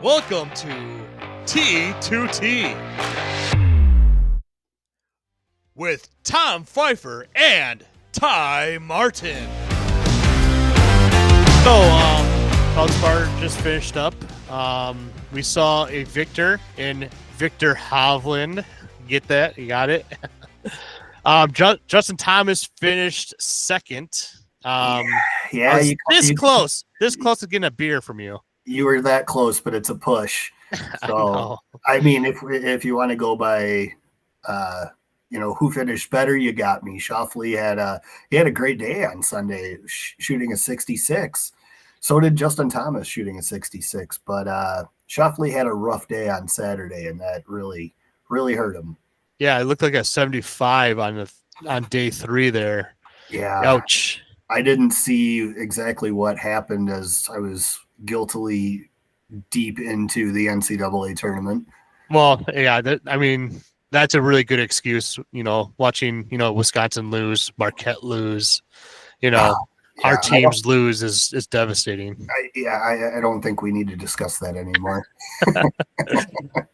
Welcome to T2T with Tom Pfeiffer and Ty Martin. So, Valspar just finished up. We saw a victor in Victor Hovland. Get that? You got it? Justin Thomas finished second. This close to getting a beer from you. You were that close, but it's a push. So, I mean, if you want to go by, who finished better, you got me. Schauffele had a great day on Sunday, shooting a 66. So did Justin Thomas, shooting a 66. But Schauffele had a rough day on Saturday, and that really hurt him. Yeah, it looked like a 75 on day 3 there. Yeah. Ouch. I didn't see exactly what happened as I was guiltily deep into the NCAA tournament. Well, yeah, that's a really good excuse, watching, Wisconsin lose, Marquette lose, our teams lose is devastating. I don't think we need to discuss that anymore.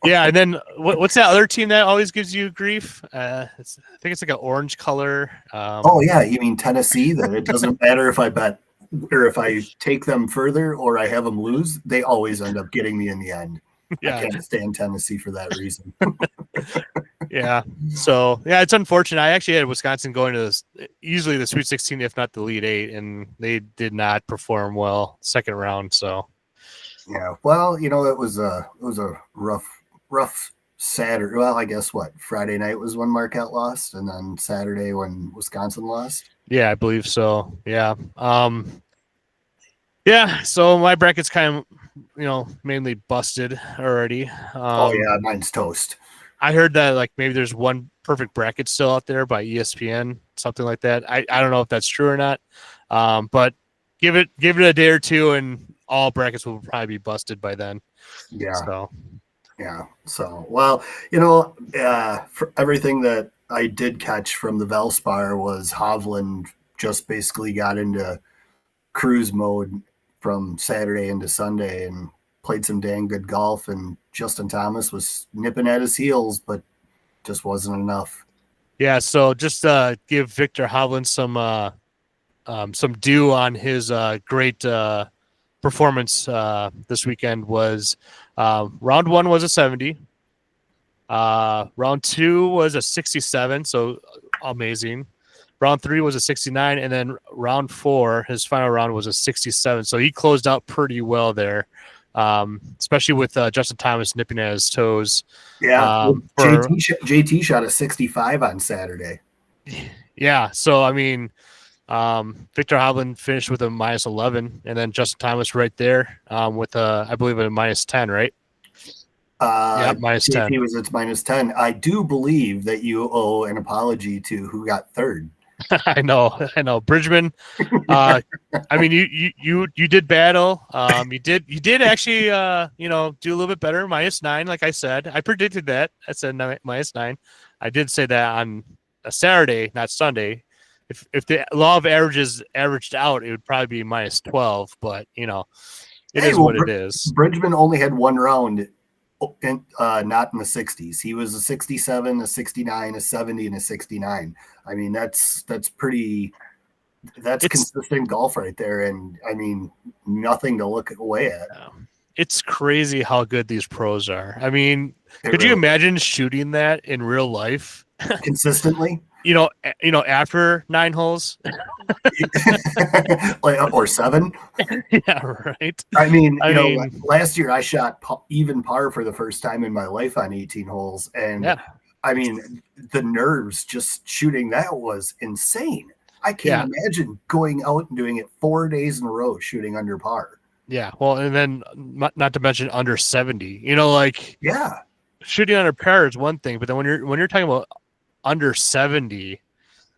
Yeah, and then what's that other team that always gives you grief? I think it's like an orange color. You mean Tennessee? That it doesn't matter if I bet or if I take them further or I have them lose, they always end up getting me in the end. Yeah. I can't stand Tennessee for that reason. Yeah. So, yeah, it's unfortunate. I actually had Wisconsin going to usually the Sweet 16, if not the Elite 8, and they did not perform well second round. So, yeah. Well, it was a rough Saturday. Well, I guess Friday night was when Marquette lost, and then Saturday when Wisconsin lost. Yeah, I believe so. Yeah. Yeah. So my bracket's kind of, mainly busted already. Mine's toast. I heard that maybe there's one perfect bracket still out there by ESPN, something like that. I don't know if that's true or not. But give it a day or two, and all brackets will probably be busted by then. Yeah. So. Yeah. So, well, for everything that I did catch from the Valspar was Hovland just basically got into cruise mode from Saturday into Sunday and played some dang good golf, and Justin Thomas was nipping at his heels, but just wasn't enough. Yeah, so just give Victor Hovland some due on his great performance this weekend. Was round 1 was a 70. Round 2 was a 67, so amazing. Round 3 was a 69, and then round 4, his final round, was a 67. So he closed out pretty well there, especially with Justin Thomas nipping at his toes. Yeah, JT shot a 65 on Saturday. Yeah, so Victor Hovland finished with a minus 11, and then Justin Thomas right there with I believe a minus 10, right? Minus 10. He was at minus 10. I do believe that you owe an apology to who got third. I know. Bridgman. You did battle. You did actually, do a little bit better. Minus 9, like I said. I predicted that. I said minus 9. I did say that on a Saturday, not Sunday. If the law of averages averaged out, it would probably be minus 12. But it is. Bridgman only had one round. Not in the 60s. He was a 67, a 69, a 70, and a 69. I mean, that's consistent golf right there, and nothing to look away at. It's crazy how good these pros are. Could you imagine shooting that in real life consistently? After 9 holes, or 7. Yeah, right. Last year I shot even par for the first time in my life on 18 holes, and the nerves just shooting that was insane. I can't imagine going out and doing it 4 days in a row, shooting under par. Yeah, well, and then not to mention under 70. Shooting under par is one thing, but then when you're talking about under 70,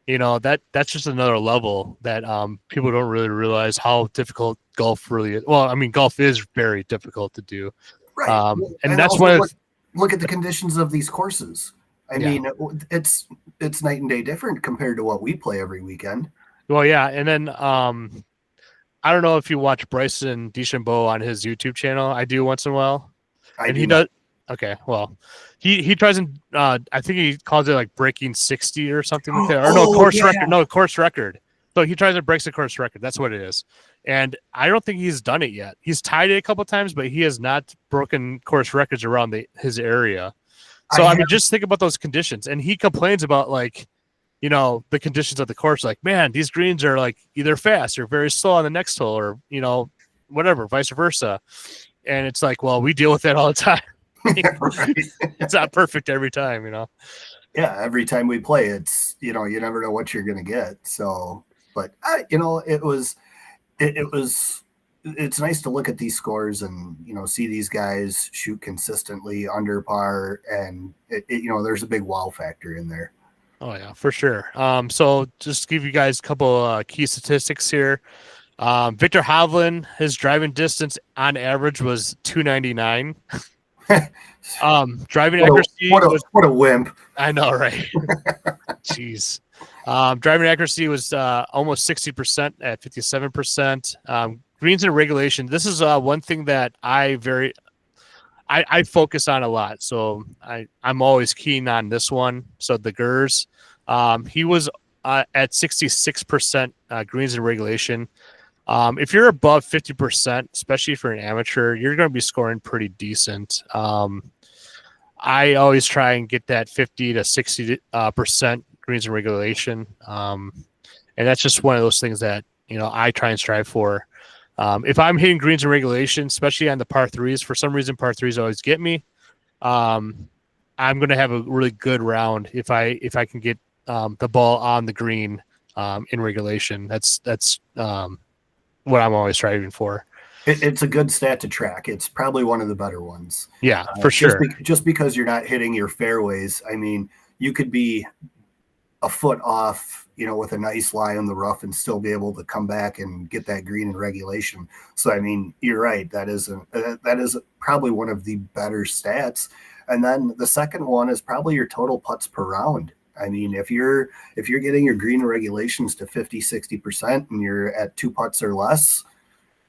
that's just another level that people don't really realize how difficult golf really is. Well, golf is very difficult to do, right? And that's why look at the conditions of these courses. It's night and day different compared to what we play every weekend. Well, yeah, and then I don't know if you watch Bryson DeChambeau on his YouTube channel. I do once in a while. I and do he not. does. Okay, well, he tries and I think he calls it like breaking 60 or something like that, or no Oh course record, yeah. no course record. So he tries to break the course record. That's what it is, and I don't think he's done it yet. He's tied it a couple times, but he has not broken course records around his area. I So I have mean, just think about those conditions, and he complains about like the conditions of the course. Like, man, these greens are like either fast or very slow on the next hole, or whatever, vice versa. And it's like, well, we deal with that all the time. right. It's not perfect every time. Yeah, every time we play, it's you never know what you're gonna get. So, but it was it's nice to look at these scores and see these guys shoot consistently under par, and there's a big wow factor in there. Oh yeah, for sure. So just to give you guys a couple key statistics here. Victor Hovland, his driving distance on average was 299. Driving accuracy was, what a wimp. I know, right? Jeez. Driving accuracy was almost 60% at 57%. Greens and regulation. This is one thing that I focus on a lot. So I'm always keen on this one. So the Gers, he was at 66% greens and regulation. If you're above 50%, especially for an amateur, you're going to be scoring pretty decent. I always try and get that 50 to 60% greens and regulation. And that's just one of those things that, I try and strive for. If I'm hitting greens and regulation, especially on the par threes, for some reason, par threes always get me. I'm going to have a really good round if I can get the ball on the green in regulation. That's what I'm always striving for. It's a good stat to track. It's probably one of the better ones. Yeah, for sure. Just because you're not hitting your fairways, I mean, you could be a foot off, with a nice lie in the rough and still be able to come back and get that green in regulation. So, I mean, you're right. That is probably one of the better stats. And then the second one is probably your total putts per round. I mean, if you're getting your green regulations to 50, 60% and you're at 2 putts or less,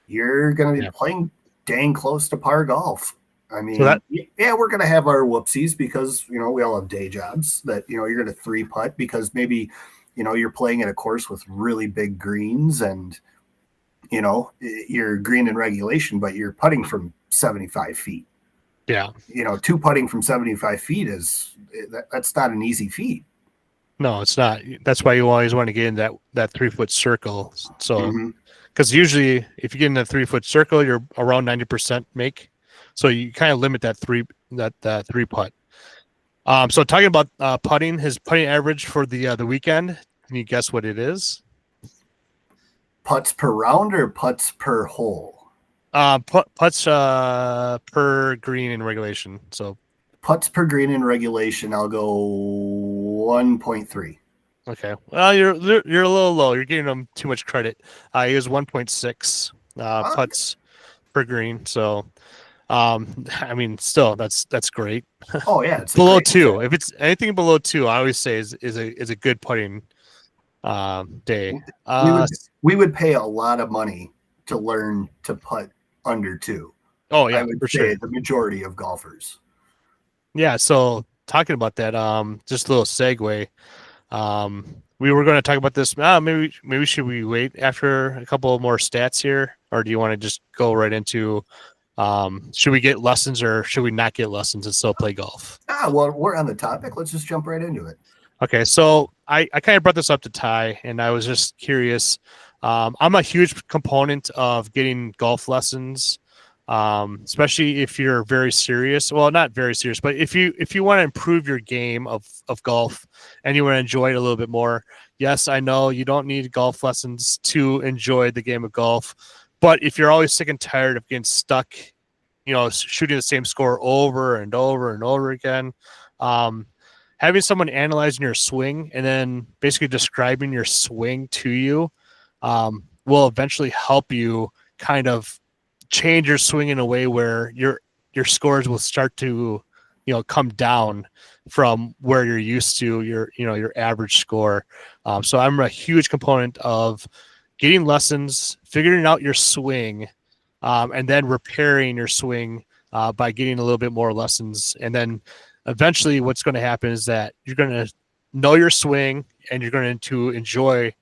you're going to be playing dang close to par golf. I mean, we're going to have our whoopsies because, we all have day jobs that, you're going to 3-putt because maybe, you're playing at a course with really big greens and, you're green in regulation, but you're putting from 75 feet. Yeah. 2 putting from 75 feet that's not an easy feat. No, it's not. That's why you always want to get in that 3-foot circle. So, because usually if you get in a 3-foot circle, you're around 90% make. So you kind of limit that 3-putt. So talking about putting, his putting average for the weekend, can you guess what it is? Putts per round or putts per hole? Putts per green in regulation. So putts per green in regulation, I'll go 1.3. Okay. Well, you're a little low. You're giving him too much credit. He was 1.6 putts per green. So, I mean, still that's great. Oh yeah, it's below 2. If it's anything below 2, I always say is a good putting day. We would pay a lot of money to learn to putt under 2. Oh yeah, I would for say sure. The majority of golfers. Yeah. So talking about that, just a little segue. We were going to talk about this. Maybe should we wait after a couple more stats here, or do you want to just go right into? Should we get lessons or should we not get lessons and still play golf? Well, we're on the topic. Let's just jump right into it. Okay, so I kind of brought this up to Ty, and I was just curious. I'm a huge component of getting golf lessons, especially if you're very serious. Well, not very serious, but if you want to improve your game of golf and you want to enjoy it a little bit more. Yes, I know you don't need golf lessons to enjoy the game of golf, but if you're always sick and tired of getting stuck, shooting the same score over and over and over again, having someone analyzing your swing and then basically describing your swing to you will eventually help you kind of change your swing in a way where your scores will start to come down from where you're used to your average score. So I'm a huge component of getting lessons, figuring out your swing, and then repairing your swing by getting a little bit more lessons. And then eventually what's going to happen is that you're going to know your swing and you're going to enjoy,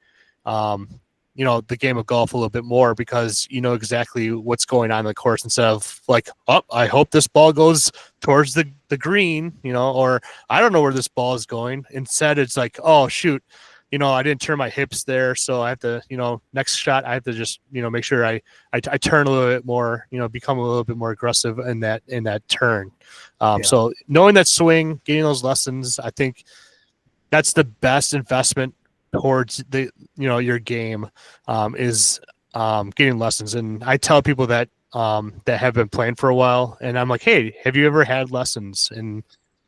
the game of golf a little bit more because you know exactly what's going on in the course instead of like, oh, I hope this ball goes towards the green, or I don't know where this ball is going. Instead, it's like, oh, shoot, I didn't turn my hips there. So I have to, next shot, I have to just, make sure I turn a little bit more, become a little bit more aggressive in that turn. So knowing that swing, getting those lessons, I think that's the best investment towards your game, is getting lessons. And I tell people that that have been playing for a while, and I'm like, hey, have you ever had lessons? And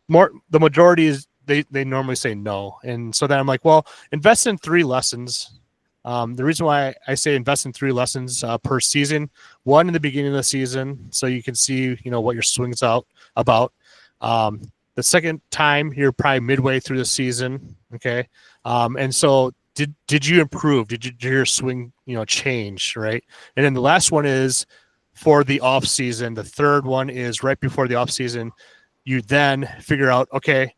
the majority is they normally say no. And so then I'm like, well, invest in 3 lessons. The reason why I say invest in 3 lessons per season, one in the beginning of the season, so you can see, what your swing's out about. The second time, you're probably midway through the season, okay? And so did you improve? Did your swing, change, right? And then the last one is for the off season. The third one is right before the off season. You then figure out, okay,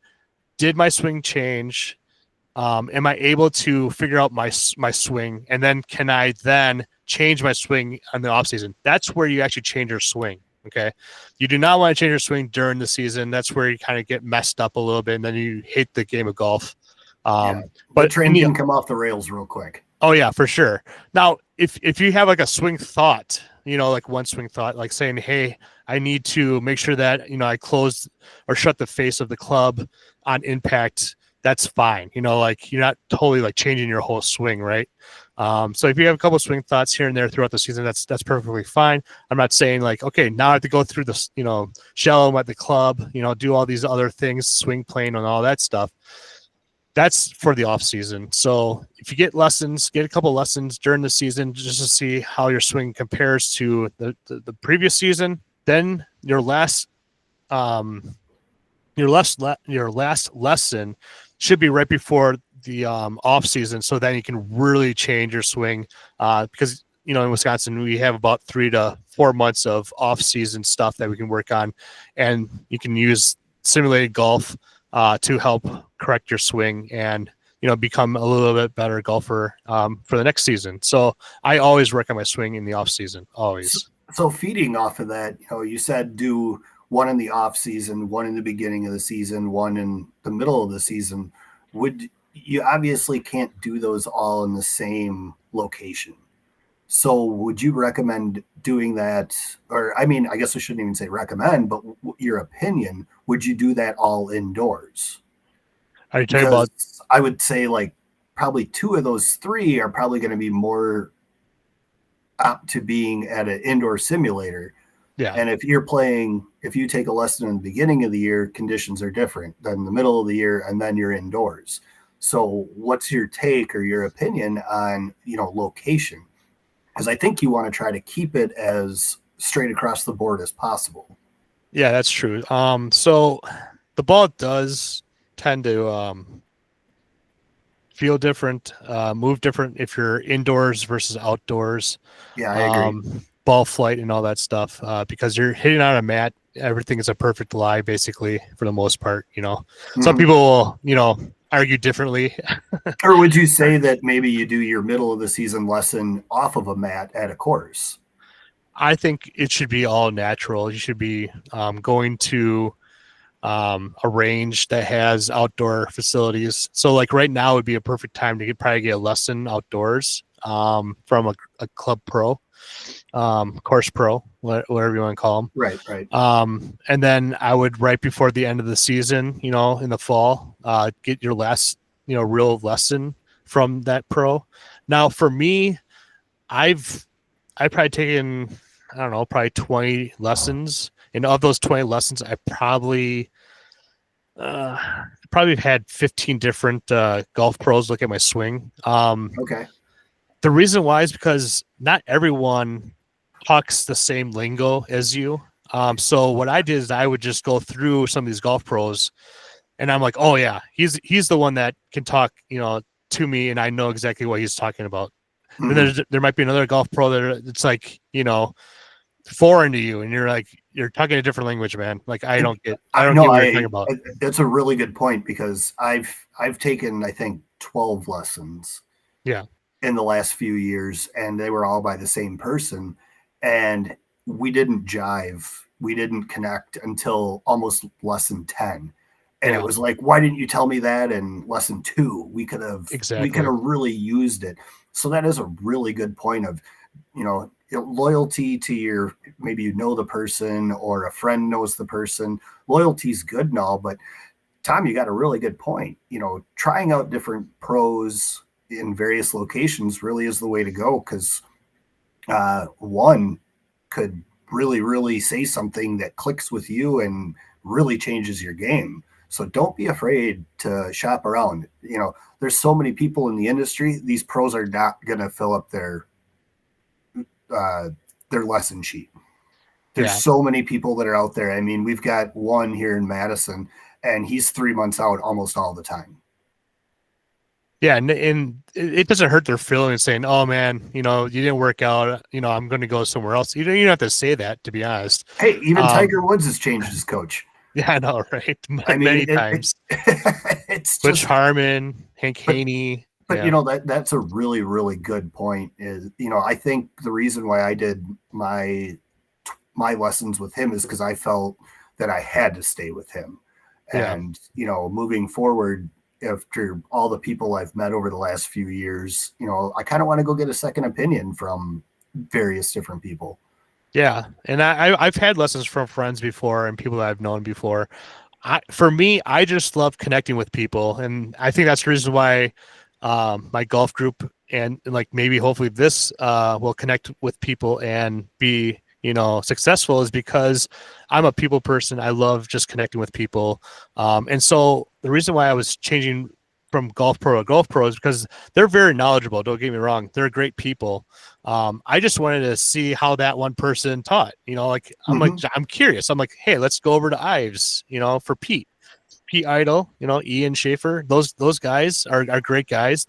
did my swing change? Am I able to figure out my swing? And then can I then change my swing on the off season? That's where you actually change your swing. Okay. You do not want to change your swing during the season. That's where you kind of get messed up a little bit and then you hate the game of golf. But the train can come off the rails real quick. Oh yeah, for sure. Now, if you have like a swing thought, like one swing thought, like saying, hey, I need to make sure that, I close or shut the face of the club on impact, that's fine. Like you're not totally like changing your whole swing, right? So if you have a couple of swing thoughts here and there throughout the season, that's perfectly fine. I'm not saying like, okay, now I have to go through this, shallow at the club, do all these other things, swing plane and all that stuff. That's for the off season. So if you get a couple lessons during the season just to see how your swing compares to the previous season, then your last lesson should be right before the off season. So then you can really change your swing because, in Wisconsin, we have about 3 to 4 months of off season stuff that we can work on, and you can use simulated golf to help correct your swing and become a little bit better golfer for the next season. So I always work on my swing in the off season, always. So feeding off of that, you said do one in the off season, one in the beginning of the season, one in the middle of the season. You obviously can't do those all in the same location. So would you recommend doing that? Or, I mean, I guess I shouldn't even say recommend, but your opinion, would you do that all indoors? Are you talking about? I would say like probably 2 of those 3 are probably going to be more apt to being at an indoor simulator. Yeah. And if you take a lesson in the beginning of the year, conditions are different than the middle of the year, and then you're indoors. So what's your take or your opinion on, location? Because I think you want to try to keep it as straight across the board as possible. Yeah, that's true. So the ball does tend to feel different, move different if you're indoors versus outdoors. Yeah, I agree. Ball flight and all that stuff, because you're hitting on a mat. Everything is a perfect lie, basically, for the most part. Some people will, argue differently. Or would you say that maybe you do your middle of the season lesson off of a mat at a course? I think it should be all natural. You should be going to a range that has outdoor facilities. So like right now would be a perfect time to probably get a lesson outdoors from a club pro, course pro, whatever you want to call them. Right. And then I would, right before the end of the season, in the fall, get your last, real lesson from that pro. Now for me, I've probably taken, I don't know, probably 20 lessons. And of those 20 lessons, I probably had 15 different golf pros look at my swing. Okay. The reason why is because not everyone talks the same lingo as you. So what I did is I would just go through some of these golf pros, and I'm like, oh yeah, he's the one that can talk, to me, and I know exactly what he's talking about. Mm-hmm. And there might be another golf pro that it's like, foreign to you, and you're like, you're talking a different language, man. Like I don't get I what know you're talking about. That's a really good point because I've taken I think 12 lessons Yeah. in the last few years, and they were all by the same person, and we didn't jive, we didn't connect until almost lesson 10. And Yeah. it was like, why didn't you tell me that in lesson 2? We could have really used it. So that is a really good point of, loyalty to your, maybe you know the person or a friend knows the person. Loyalty is good and all, but Tom, you got a really good point. Trying out different pros in various locations really is the way to go, because one could really, really say something that clicks with you and really changes your game. So don't be afraid to shop around. There's so many people in the industry. These pros are not going to fill up their lesson sheet. There's so many people that are out there. I mean, we've got one here in Madison, and he's 3 months out almost all the time. Yeah, and it doesn't hurt their feelings saying, "Oh man, you didn't work out. I'm going to go somewhere else." You don't have to say that, to be honest. Hey, even Tiger Woods has changed his coach. Yeah, I know, right? I mean, many times. It's Butch Harmon, Hank Haney. But that's a really, really good point. Is I think the reason why I did my lessons with him is because I felt that I had to stay with him. And moving forward, after all the people I've met over the last few years, I kind of want to go get a second opinion from various different people. Yeah, and I've had lessons from friends before and people that I've known before. For me, I just love connecting with people, and I think that's the reason why my golf group and like maybe hopefully this will connect with people and be successful, is because I'm a people person. I love just connecting with people, and so the reason why I was changing from golf pro to golf pro is because they're very knowledgeable. Don't get me wrong, they're great people. I just wanted to see how that one person taught. I'm curious. I'm like, hey, let's go over to Ives. For Pete Idle, Ian Schaefer. Those guys are great guys.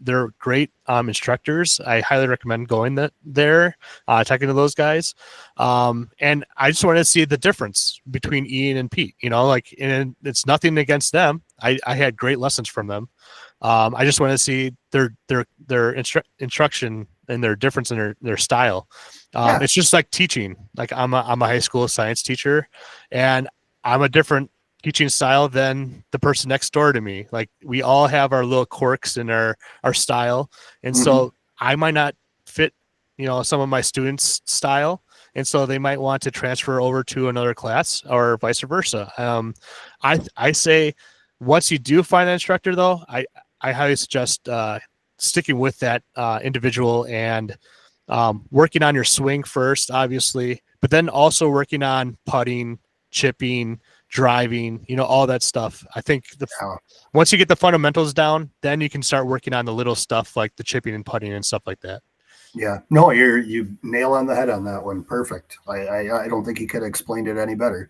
They're great instructors. I highly recommend going there, talking to those guys. And I just wanted to see the difference between Ian and Pete, and it's nothing against them. I had great lessons from them. I just want to see their instruction and their difference in their style. It's just like teaching. Like I'm a high school science teacher, and I'm a different teaching style than the person next door to me. Like we all have our little quirks in our style. And so I might not fit, some of my students' style. And so they might want to transfer over to another class or vice versa. I say once you do find an instructor though, I highly suggest sticking with that individual and working on your swing first, obviously, but then also working on putting, chipping, driving, all that stuff. I think once you get the fundamentals down, then you can start working on the little stuff like the chipping and putting and stuff like that. Yeah, no, you nail on the head on that one. Perfect. I don't think you could have explained it any better.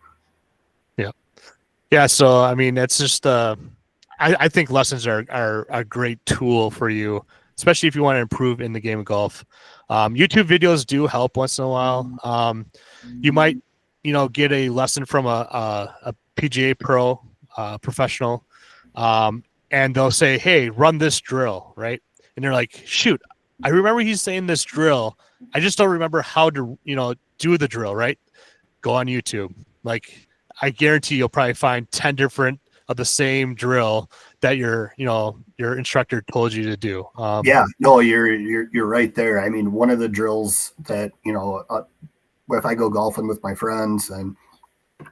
Yeah. So I mean, it's just I think lessons are a great tool for you, especially if you want to improve in the game of golf. YouTube videos do help once in a while. You might get a lesson from a PGA pro professional, and they'll say, hey, run this drill, right? And they're like, shoot, I remember he's saying this drill, I just don't remember how to do the drill, right? Go on YouTube. Like I guarantee you'll probably find 10 different of the same drill that your instructor told you to do. You're right there. I mean, one of the drills that if I go golfing with my friends and,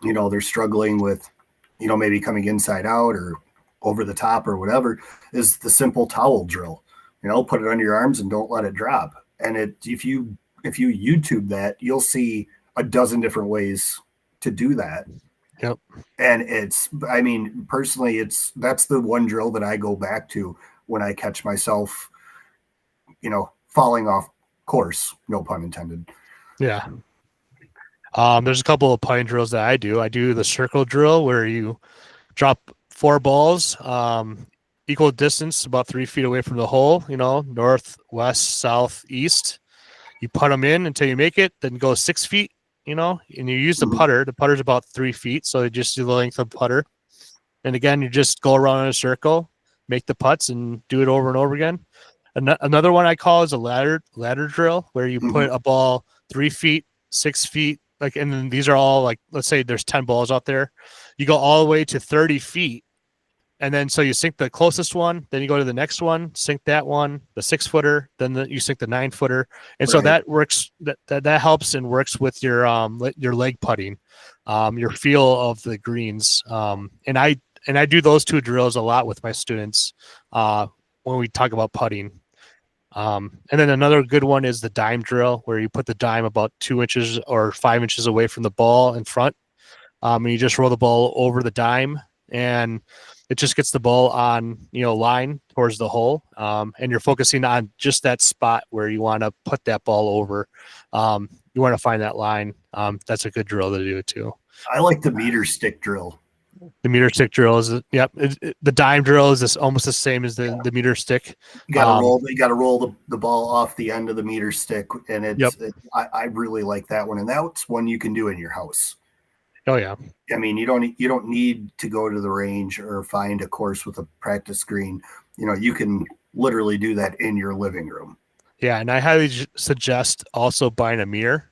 they're struggling with, maybe coming inside out or over the top or whatever, is the simple towel drill. Put it under your arms and don't let it drop. And if you YouTube that, you'll see a dozen different ways to do that. Yep. And personally, that's the one drill that I go back to when I catch myself, falling off course, no pun intended. Yeah. There's a couple of putting drills that I do. I do the circle drill where you drop 4 balls, equal distance, about 3 feet away from the hole, north, west, south, east. You put them in until you make it, then go 6 feet, you know, and you use the Mhm. putter. The putter's about 3 feet, so you just do the length of putter. And again, you just go around in a circle, make the putts, and do it over and over again. Another one I call is a ladder drill, where you Mhm. put a ball 3 feet, 6 feet, like, and then these are all like, let's say there's 10 balls out there. You go all the way to 30 feet. And then so you sink the closest one, then you go to the next one, sink that one, the 6-footer, then you sink the 9-footer, and so Right. that works. That helps and works with your leg putting, your feel of the greens. And I do those two drills a lot with my students when we talk about putting. And then another good one is the dime drill, where you put the dime about 2 inches or 5 inches away from the ball in front, and you just roll the ball over the dime, and it just gets the ball on line towards the hole, and you're focusing on just that spot where you want to put that ball over. You want to find that line. That's a good drill to do it too. I like the meter stick drill. The meter stick drill is the dime drill is almost the same as the meter stick. You got to roll. You got to roll the ball off the end of the meter stick, and Yep. I really like that one, and that's one you can do in your house. Oh yeah. I mean, you don't need to go to the range or find a course with a practice green. You can literally do that in your living room. Yeah, and I highly suggest also buying a mirror,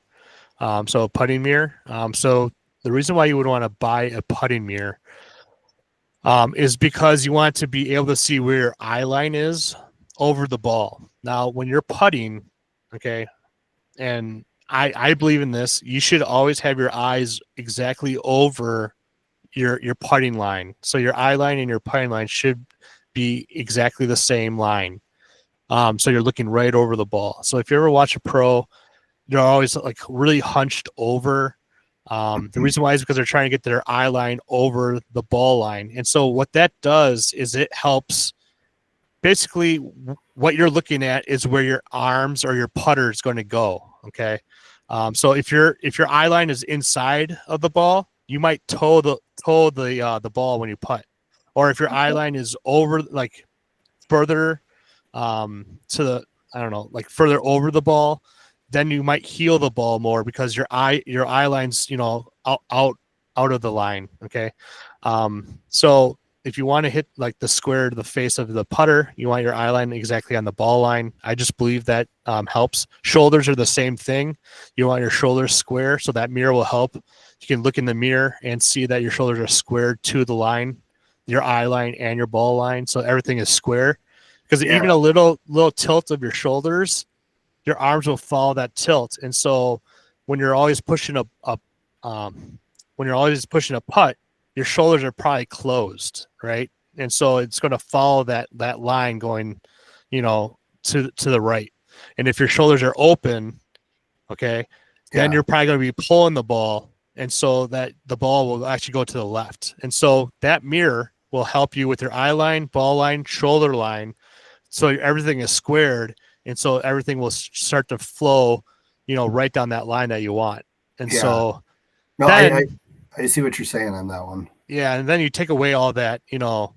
so a putting mirror. So the reason why you would want to buy a putting mirror is because you want to be able to see where your eye line is over the ball. Now, when you're putting, okay, and I believe in this, you should always have your eyes exactly over your putting line. So your eye line and your putting line should be exactly the same line. So you're looking right over the ball. So if you ever watch a pro, they're always like really hunched over. The reason why is because they're trying to get their eye line over the ball line. And so what that does is it helps. Basically, what you're looking at is where your arms or your putter is going to go. Okay. So if your eye line is inside of the ball, you might toe the ball when you putt. Or if your eye line is over, like further to the, I don't know, like further over the ball, then you might heel the ball more because your eye line's out of the line. Okay. So if you want to hit like the square to the face of the putter, you want your eye line exactly on the ball line. I just believe that helps. Shoulders are the same thing. You want your shoulders square, so that mirror will help. You can look in the mirror and see that your shoulders are squared to the line, your eye line and your ball line, so everything is square. Because Yeah. even a little tilt of your shoulders, your arms will follow that tilt. And so when you're always pushing a putt, your shoulders are probably closed, right? And so it's going to follow that line going, to the right. And if your shoulders are open, okay, then Yeah. you're probably going to be pulling the ball, and so that the ball will actually go to the left. And so that mirror will help you with your eye line, ball line, shoulder line, so everything is squared, and so everything will start to flow, right down that line that you want. And Yeah. so No, then, I see what you're saying on that one. yeah, and then you take away all that,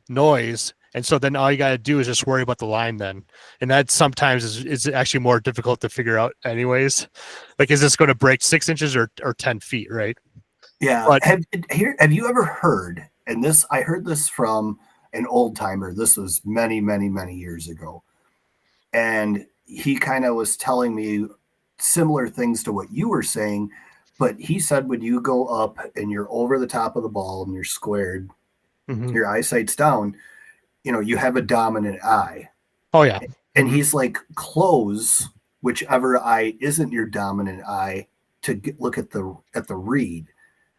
noise, and so then all you got to do is just worry about the line then, and that sometimes is actually more difficult to figure out anyways. Like, is this going to break 6 inches or 10 feet, right? Yeah. But Have you ever heard, and this, I heard this from an old timer. This was many, many, many years ago. And he kind of was telling me similar things to what you were saying. But he said, when you go up and you're over the top of the ball and you're squared, your eyesight's down, you have a dominant eye. Oh yeah. And he's like, close whichever eye isn't your dominant eye to look at the read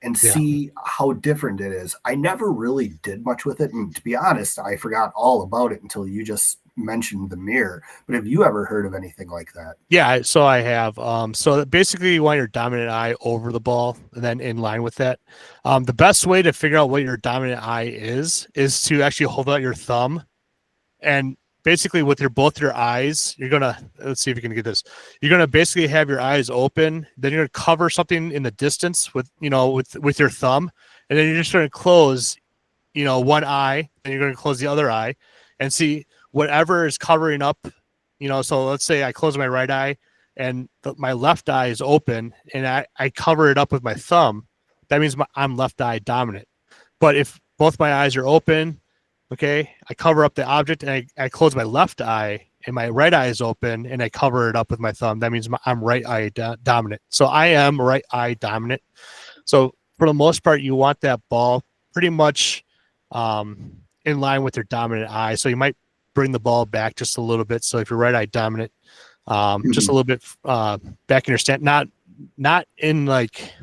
and see how different it is. I never really did much with it, and to be honest, I forgot all about it until you just mentioned the mirror. But have you ever heard of anything like that? Yeah, so I have. So basically, you want your dominant eye over the ball, and then in line with that. The best way to figure out what your dominant eye is to actually hold out your thumb, and basically with both your eyes, you're gonna, let's see if you can get this. You're gonna basically have your eyes open, then you're gonna cover something in the distance with your thumb, and then you're just gonna close, one eye, and you're gonna close the other eye, and see whatever is covering up. So let's say I close my right eye, and my left eye is open and I cover it up with my thumb, that means I'm left eye dominant. But if both my eyes are open, okay, I cover up the object and I close my left eye and my right eye is open and I cover it up with my thumb, that means I'm right eye dominant. So I am right eye dominant. So for the most part, you want that ball pretty much in line with your dominant eye. So you might bring the ball back just a little bit. So if you're right eye dominant, just a little bit back in your stand, not in like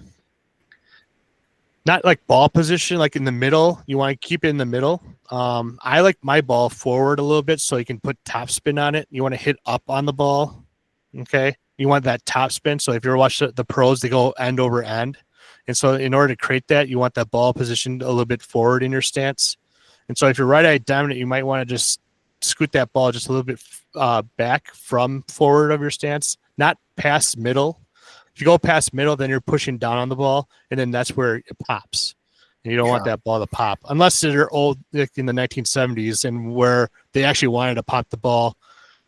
not like ball position, like in the middle. You want to keep it in the middle. I like my ball forward a little bit so you can put top spin on it. You want to hit up on the ball. Okay. You want that top spin. So if you're watching the pros, they go end over end. And so in order to create that, you want that ball positioned a little bit forward in your stance. And so if you're right eye dominant, you might want to just scoot that ball just a little bit back from forward of your stance, not past middle. If you go past middle, then you're pushing down on the ball, and then that's where it pops. And you don't want that ball to pop unless they're old, like in the 1970s, and where they actually wanted to pop the ball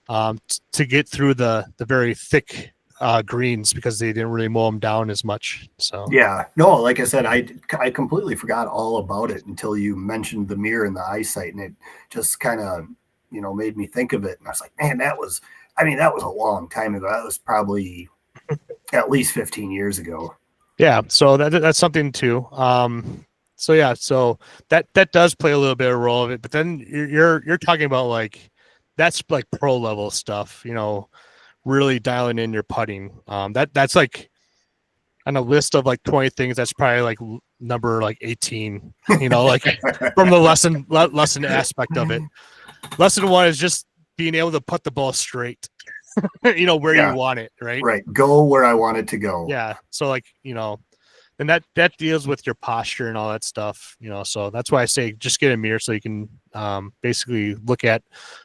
to get through the very thick greens because they didn't really mow them down as much. So yeah, no, like I said, I completely forgot all about it until you mentioned the mirror and the eyesight, and it just kind of made me think of it. And I was like, man, that was a long time ago. That was probably at least 15 years ago. Yeah, so that's something too. So yeah, so that does play a little bit of a role of it, but then you're talking about like that's like pro level stuff, really dialing in your putting. That's like on a list of like 20 things, that's probably like number like 18, like from the lesson aspect of it. Lesson 1 is just being able to put the ball straight. where you want it, right? Right. Go where I want it to go. Yeah. So like, and that deals with your posture and all that stuff, so that's why I say just get a mirror so you can basically look at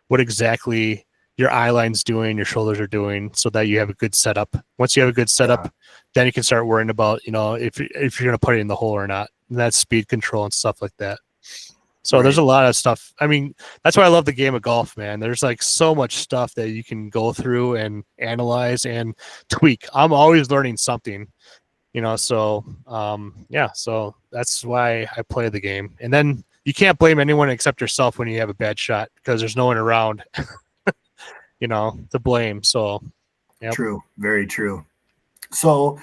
what exactly your eye line's doing, your shoulders are doing, so that you have a good setup. Once you have a good setup, then you can start worrying about, if you're going to put it in the hole or not, and that's speed control and stuff like that. So there's a lot of stuff. I mean, that's why I love the game of golf, man. There's like so much stuff that you can go through and analyze and tweak. I'm always learning something, so so that's why I play the game. And then you can't blame anyone except yourself when you have a bad shot because there's no one around, to blame. So, yeah. True. Very true. So,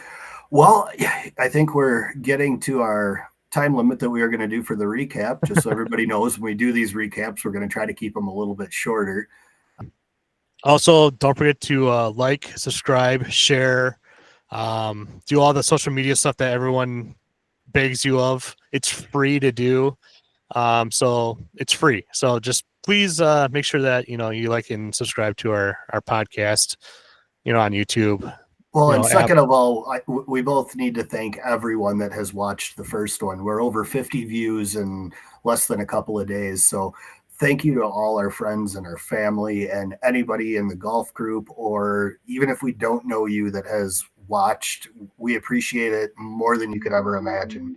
well, I think we're getting to our time limit that we are going to do for the recap. Just so everybody knows, when we do these recaps, we're going to try to keep them a little bit shorter. Also, don't forget to like, subscribe, share, do all the social media stuff that everyone begs you of. It's free to do. So it's free. So just please make sure that, you like and subscribe to our podcast, on YouTube. Well, and second of all, we both need to thank everyone that has watched the first one. We're over 50 views in less than a couple of days. So thank you to all our friends and our family and anybody in the golf group, or even if we don't know you that has watched. We appreciate it more than you could ever imagine.